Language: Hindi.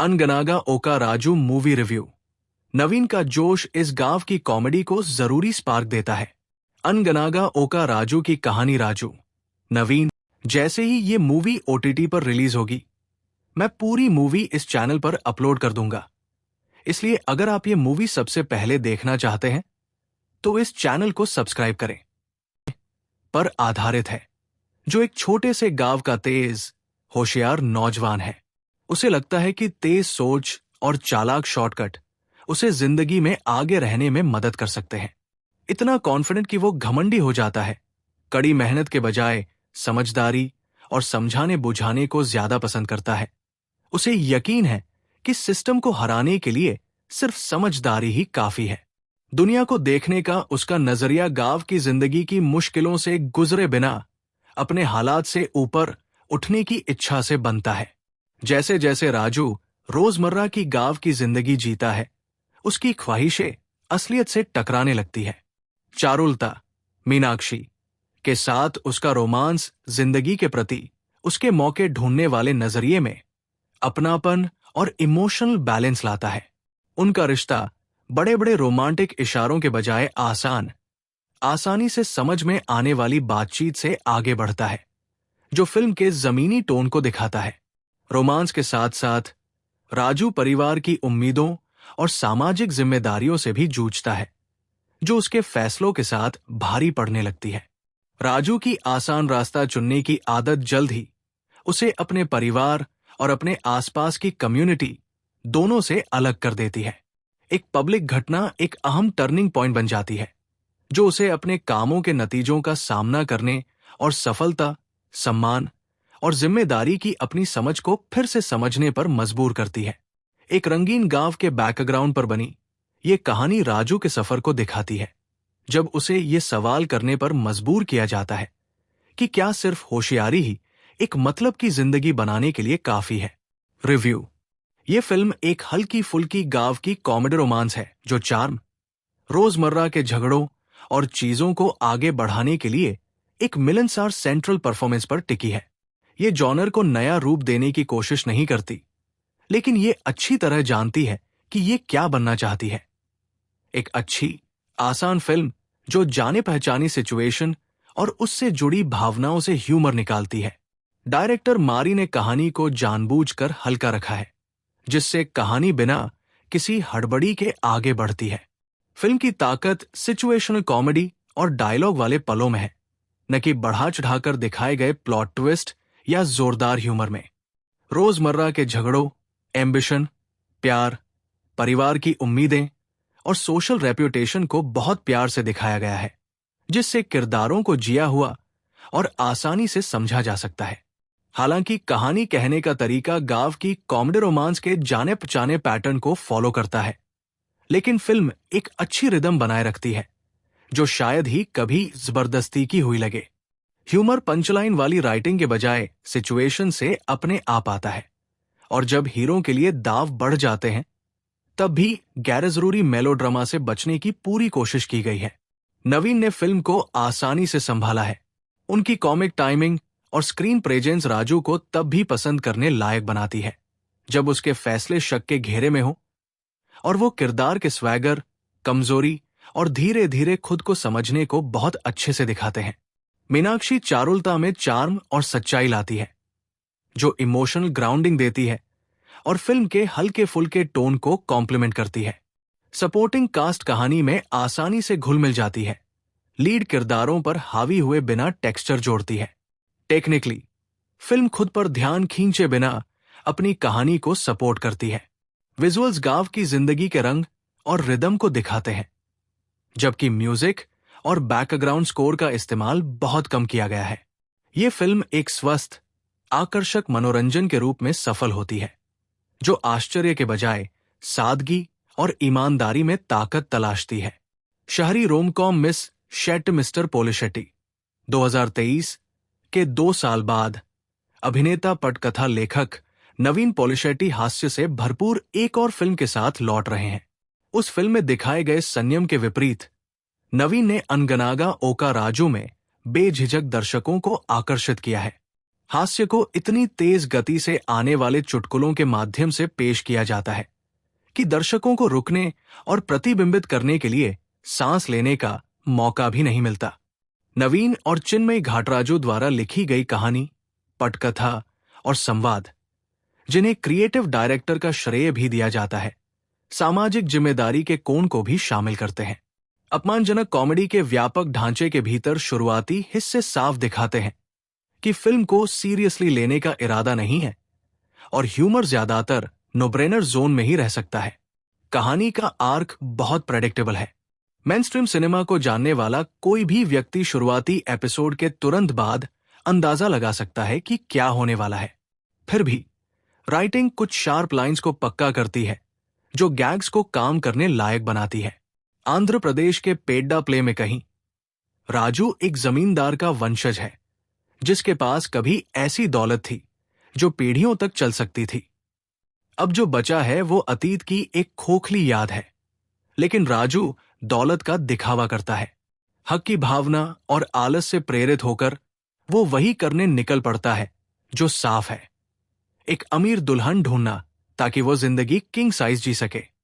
अनगनागा ओका राजू मूवी रिव्यू। नवीन का जोश इस गांव की कॉमेडी को जरूरी स्पार्क देता है। अनगनागा ओका राजू की कहानी। राजू, नवीन, जैसे ही ये मूवी ओटीटी पर रिलीज होगी, मैं पूरी मूवी इस चैनल पर अपलोड कर दूंगा। इसलिए अगर आप ये मूवी सबसे पहले देखना चाहते हैं तो इस चैनल को सब्सक्राइब करें। पर आधारित है, जो एक छोटे से गांव का तेज, होशियार नौजवान है। उसे लगता है कि तेज सोच और चालाक शॉर्टकट उसे जिंदगी में आगे रहने में मदद कर सकते हैं। इतना कॉन्फिडेंट कि वो घमंडी हो जाता है। कड़ी मेहनत के बजाय समझदारी और समझाने बुझाने को ज्यादा पसंद करता है। उसे यकीन है कि सिस्टम को हराने के लिए सिर्फ समझदारी ही काफी है। दुनिया को देखने का उसका नजरिया गांव की जिंदगी की मुश्किलों से गुजरे बिना अपने हालात से ऊपर उठने की इच्छा से बनता है। जैसे जैसे राजू रोजमर्रा की गांव की जिंदगी जीता है, उसकी ख्वाहिशें असलियत से टकराने लगती है। चारुलता, मीनाक्षी के साथ उसका रोमांस जिंदगी के प्रति उसके मौके ढूंढने वाले नजरिए में अपनापन और इमोशनल बैलेंस लाता है। उनका रिश्ता बड़े बड़े रोमांटिक इशारों के बजाय आसानी से समझ में आने वाली बातचीत से आगे बढ़ता है, जो फिल्म के जमीनी टोन को दिखाता है। रोमांस के साथ साथ राजू परिवार की उम्मीदों और सामाजिक जिम्मेदारियों से भी जूझता है, जो उसके फैसलों के साथ भारी पड़ने लगती है। राजू की आसान रास्ता चुनने की आदत जल्द ही उसे अपने परिवार और अपने आसपास की कम्युनिटी दोनों से अलग कर देती है। एक पब्लिक घटना एक अहम टर्निंग पॉइंट बन जाती है, जो उसे अपने कामों के नतीजों का सामना करने और सफलता, सम्मान और जिम्मेदारी की अपनी समझ को फिर से समझने पर मजबूर करती है। एक रंगीन गांव के बैकग्राउंड पर बनी ये कहानी राजू के सफर को दिखाती है, जब उसे ये सवाल करने पर मजबूर किया जाता है कि क्या सिर्फ होशियारी ही एक मतलब की जिंदगी बनाने के लिए काफी है। रिव्यू। ये फिल्म एक हल्की फुल्की गांव की कॉमेडी रोमांस है, जो चार्म, रोजमर्रा के झगड़ों और चीजों को आगे बढ़ाने के लिए एक मिलनसार सेंट्रल परफॉर्मेंस पर टिकी है। ये जॉनर को नया रूप देने की कोशिश नहीं करती, लेकिन ये अच्छी तरह जानती है कि ये क्या बनना चाहती है। एक अच्छी, आसान फिल्म जो जाने पहचानी सिचुएशन और उससे जुड़ी भावनाओं से ह्यूमर निकालती है। डायरेक्टर मारी ने कहानी को जानबूझकर हल्का रखा है, जिससे कहानी बिना किसी हड़बड़ी के आगे बढ़ती है। फिल्म की ताकत सिचुएशनल कॉमेडी और डायलॉग वाले पलों में है, न कि बढ़ा चढ़ाकर दिखाए गए प्लॉट ट्विस्ट या जोरदार ह्यूमर में। रोजमर्रा के झगड़ों, एम्बिशन, प्यार, परिवार की उम्मीदें और सोशल रेप्यूटेशन को बहुत प्यार से दिखाया गया है, जिससे किरदारों को जिया हुआ और आसानी से समझा जा सकता है। हालांकि कहानी कहने का तरीका गांव की कॉमेडी रोमांस के जाने पहचाने पैटर्न को फॉलो करता है, लेकिन फिल्म एक अच्छी रिदम बनाए रखती है, जो शायद ही कभी जबरदस्ती की हुई लगे। ह्यूमर पंचलाइन वाली राइटिंग के बजाय सिचुएशन से अपने आप आता है, और जब हीरो के लिए दाव बढ़ जाते हैं, तब भी गैरजरूरी मेलोड्रामा से बचने की पूरी कोशिश की गई है। नवीन ने फिल्म को आसानी से संभाला है। उनकी कॉमिक टाइमिंग और स्क्रीन प्रेजेंस राजू को तब भी पसंद करने लायक बनाती है, जब उसके फैसले शक के घेरे में हो, और वो किरदार के स्वैगर, कमजोरी और धीरे धीरे खुद को समझने को बहुत अच्छे से दिखाते हैं। मीनाक्षी चारुलता में चार्म और सच्चाई लाती है, जो इमोशनल ग्राउंडिंग देती है और फिल्म के हल्के फुल्के टोन को कॉम्प्लीमेंट करती है। सपोर्टिंग कास्ट कहानी में आसानी से घुल मिल जाती है, लीड किरदारों पर हावी हुए बिना टेक्सचर जोड़ती है। टेक्निकली फिल्म खुद पर ध्यान खींचे बिना अपनी कहानी को सपोर्ट करती है। विजुअल्स गांव की जिंदगी के रंग और रिदम को दिखाते हैं, जबकि म्यूजिक और बैकग्राउंड स्कोर का इस्तेमाल बहुत कम किया गया है। ये फिल्म एक स्वस्थ, आकर्षक मनोरंजन के रूप में सफल होती है, जो आश्चर्य के बजाय सादगी और ईमानदारी में ताकत तलाशती है। शहरी रोमकॉम मिस शेट मिस्टर पोलिशेटी 2023 के 2 साल बाद अभिनेता, पटकथा लेखक नवीन पोलिशेटी हास्य से भरपूर एक और फिल्म के साथ लौट रहे हैं। उस फिल्म में दिखाए गए संयम के विपरीत नवीन ने अनगनागा ओका राजू में बेझिझक दर्शकों को आकर्षित किया है। हास्य को इतनी तेज गति से आने वाले चुटकुलों के माध्यम से पेश किया जाता है कि दर्शकों को रुकने और प्रतिबिंबित करने के लिए सांस लेने का मौका भी नहीं मिलता। नवीन और चिन्मय घाटराजू द्वारा लिखी गई कहानी, पटकथा और संवाद, जिन्हें क्रिएटिव डायरेक्टर का श्रेय भी दिया जाता है, सामाजिक जिम्मेदारी के कोण को भी शामिल करते हैं। अपमानजनक कॉमेडी के व्यापक ढांचे के भीतर शुरुआती हिस्से साफ दिखाते हैं कि फिल्म को सीरियसली लेने का इरादा नहीं है और ह्यूमर ज्यादातर नो-ब्रेनर जोन में ही रह सकता है। कहानी का आर्क बहुत प्रेडिक्टेबल है। मेनस्ट्रीम सिनेमा को जानने वाला कोई भी व्यक्ति शुरुआती एपिसोड के तुरंत बाद अंदाजा लगा सकता है कि क्या होने वाला है। फिर भी राइटिंग कुछ शार्प लाइंस को पक्का करती है जो गैग्स को काम करने लायक बनाती है। आंध्र प्रदेश के पेड्डा प्ले में कहीं राजू एक जमींदार का वंशज है जिसके पास कभी ऐसी दौलत थी जो पीढ़ियों तक चल सकती थी। अब जो बचा है वो अतीत की एक खोखली याद है, लेकिन राजू दौलत का दिखावा करता है। हक की भावना और आलस से प्रेरित होकर वो वही करने निकल पड़ता है जो साफ है, एक अमीर दुल्हन ढूंढना ताकि वो जिंदगी किंग साइज जी सके।